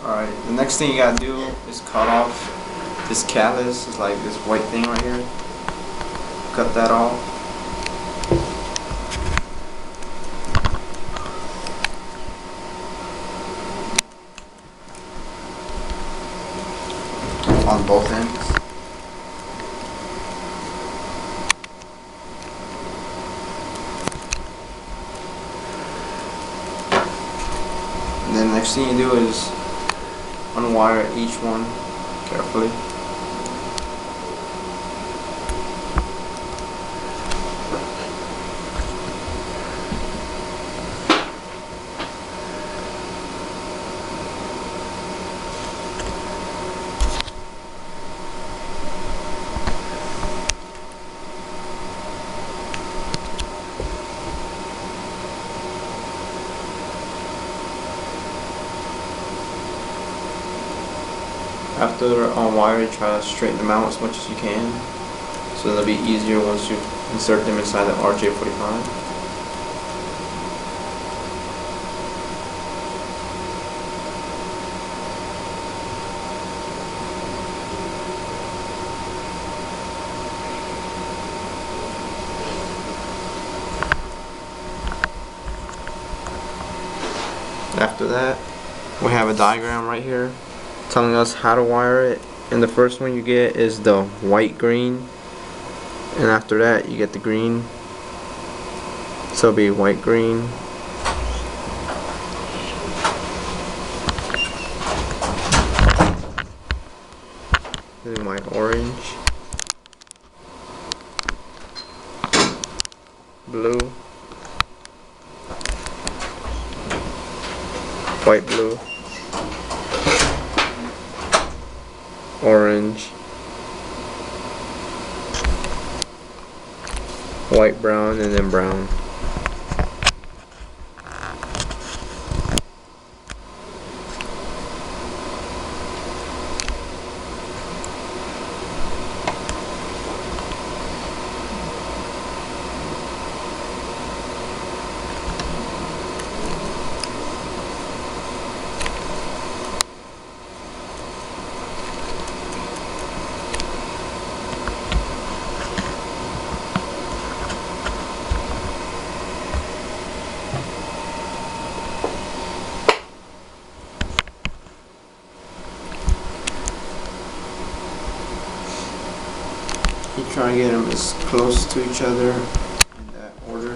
Alright, the next thing you gotta do is cut off this callus. It's like this white thing right here. Cut that off. On both ends. And then the next thing you do is unwire each one carefully. After they're unwired, try to straighten them out as much as you can, so they'll be easier once you insert them inside the RJ45. After that, we have a diagram right here telling us how to wire it, and the first one you get is the white green, and after that you get the green, so it'll be white green, then white orange, blue, white blue, orange, white brown, and then brown. You try to get them as close to each other in that order.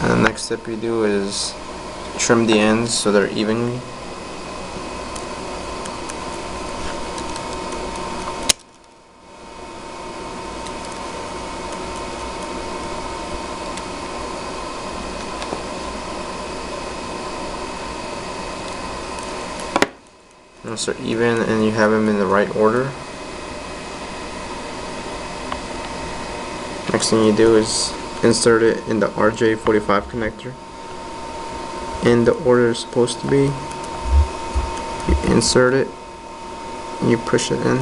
And the next step you do is trim the ends so they're evenly. Once they're even and you have them in the right order, next thing you do is insert it in the RJ45 connector in the order it's supposed to be. You insert it, you push it in,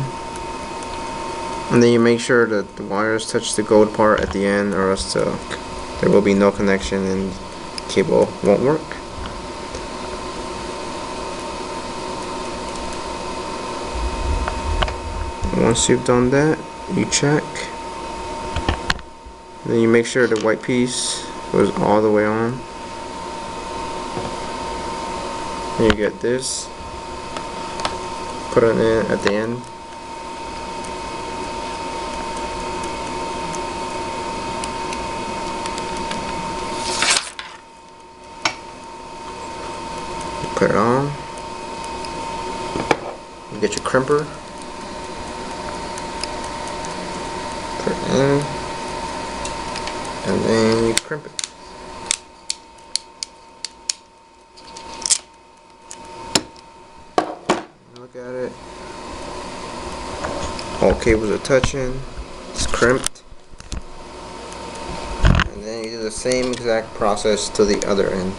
and then you make sure that the wires touch the gold part at the end, or else there will be no connection and the cable won't work. Once you've done that, you check. Then you make sure the white piece goes all the way on. And you get this. Put it in at the end. You put it on. You get your crimper. Put it in, and then you crimp it. Look at it. All cables are touching. It's crimped. And then you do the same exact process to the other end.